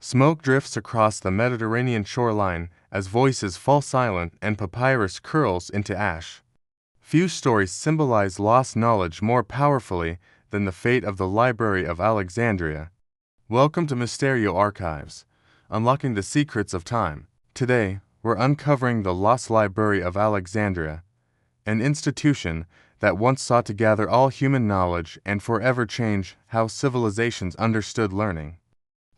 Smoke drifts across the Mediterranean shoreline as voices fall silent and papyrus curls into ash. Few stories symbolize lost knowledge more powerfully than the fate of the Library of Alexandria. Welcome to Mysterio Archives, unlocking the secrets of time. Today, we're uncovering the Lost Library of Alexandria, an institution that once sought to gather all human knowledge and forever change how civilizations understood learning.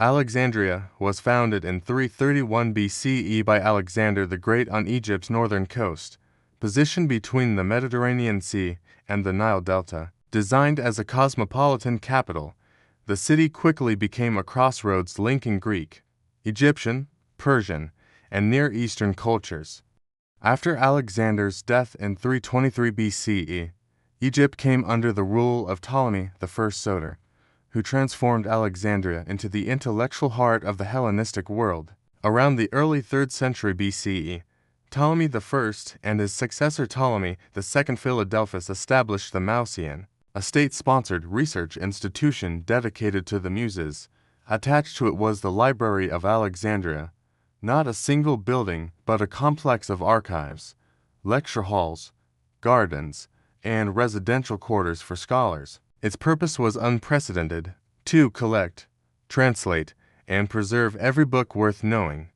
Alexandria was founded in 331 BCE by Alexander the Great on Egypt's northern coast, positioned between the Mediterranean Sea and the Nile Delta. Designed as a cosmopolitan capital, the city quickly became a crossroads linking Greek, Egyptian, Persian, and Near Eastern cultures. After Alexander's death in 323 BCE, Egypt came under the rule of Ptolemy I Soter, who transformed Alexandria into the intellectual heart of the Hellenistic world. Around the early 3rd century BCE, Ptolemy I and his successor Ptolemy II Philadelphus established the Mouseion, a state-sponsored research institution dedicated to the Muses. Attached to it was the Library of Alexandria, not a single building but a complex of archives, lecture halls, gardens, and residential quarters for scholars. Its purpose was unprecedented: to collect, translate, and preserve every book worth knowing.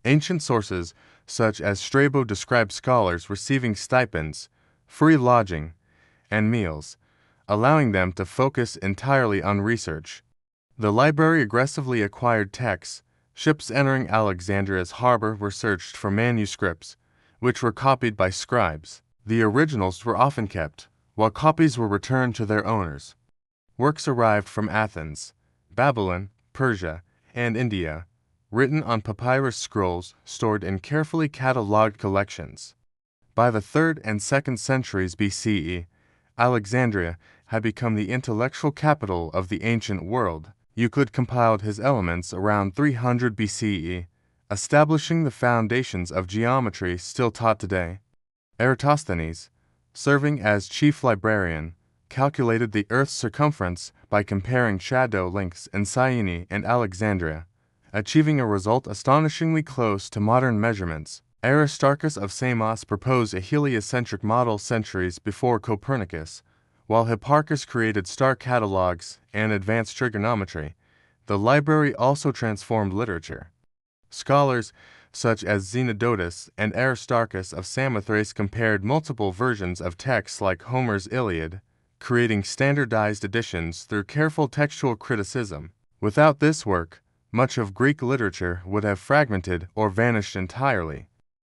Ancient sources, such as Strabo, describe scholars receiving stipends, free lodging, and meals, allowing them to focus entirely on research. The library aggressively acquired texts. Ships entering Alexandria's harbor were searched for manuscripts, which were copied by scribes. The originals were often kept, while copies were returned to their owners. Works arrived from Athens, Babylon, Persia, and India, written on papyrus scrolls stored in carefully catalogued collections. By the 3rd and 2nd centuries BCE, Alexandria had become the intellectual capital of the ancient world. Euclid compiled his Elements around 300 BCE, establishing the foundations of geometry still taught today. Eratosthenes, serving as chief librarian, calculated the Earth's circumference by comparing shadow lengths in Syene and Alexandria, achieving a result astonishingly close to modern measurements. Aristarchus of Samos proposed a heliocentric model centuries before Copernicus, while Hipparchus created star catalogs and advanced trigonometry. The library also transformed literature. Scholars such as Zenodotus and Aristarchus of Samothrace compared multiple versions of texts like Homer's Iliad, creating standardized editions through careful textual criticism. Without this work, much of Greek literature would have fragmented or vanished entirely.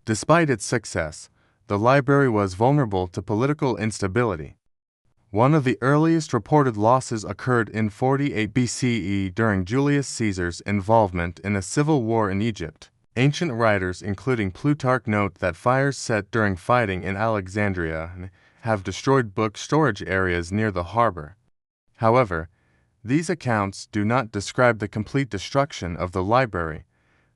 Despite its success, the library was vulnerable to political instability. One of the earliest reported losses occurred in 48 BCE during Julius Caesar's involvement in a civil war in Egypt. Ancient writers, including Plutarch, note that fires set during fighting in Alexandria have destroyed book storage areas near the harbor. However, these accounts do not describe the complete destruction of the library,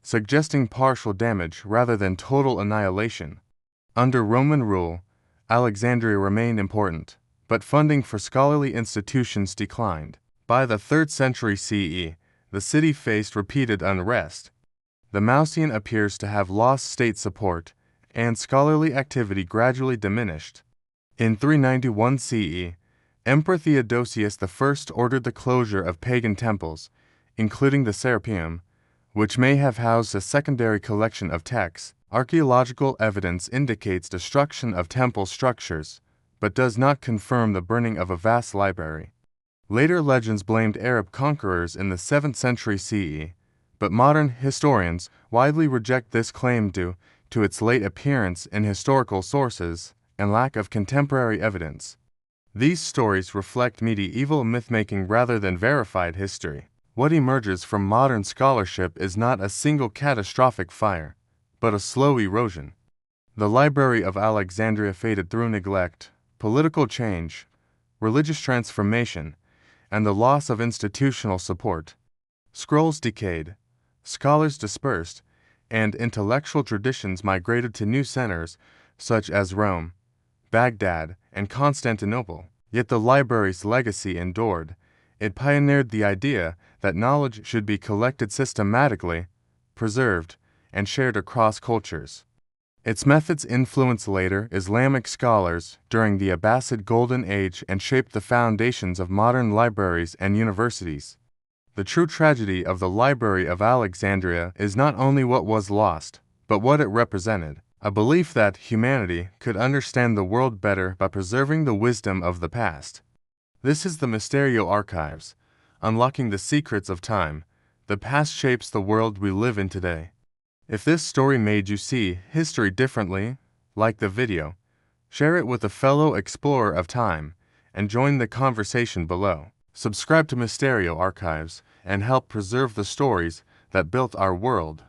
suggesting partial damage rather than total annihilation. Under Roman rule, Alexandria remained important, but funding for scholarly institutions declined. By the 3rd century CE, the city faced repeated unrest. The Mouseion appears to have lost state support, and scholarly activity gradually diminished. In 391 CE, Emperor Theodosius I ordered the closure of pagan temples, including the Serapeum, which may have housed a secondary collection of texts. Archaeological evidence indicates destruction of temple structures, but does not confirm the burning of a vast library. Later legends blamed Arab conquerors in the 7th century CE, but modern historians widely reject this claim due to its late appearance in historical sources and lack of contemporary evidence. These stories reflect medieval mythmaking rather than verified history. What emerges from modern scholarship is not a single catastrophic fire, but a slow erosion. The Library of Alexandria faded through neglect, political change, religious transformation, and the loss of institutional support. Scrolls decayed, scholars dispersed, and intellectual traditions migrated to new centers such as Rome, Baghdad, and Constantinople. Yet the library's legacy endured. It pioneered the idea that knowledge should be collected systematically, preserved, and shared across cultures. Its methods influenced later Islamic scholars during the Abbasid Golden Age and shaped the foundations of modern libraries and universities. The true tragedy of the Library of Alexandria is not only what was lost, but what it represented, a belief that humanity could understand the world better by preserving the wisdom of the past. This is the Mouseion Archives, unlocking the secrets of time. The past shapes the world we live in today. If this story made you see history differently, like the video, share it with a fellow explorer of time, and join the conversation below. Subscribe to Mouseion Archives and help preserve the stories that built our world.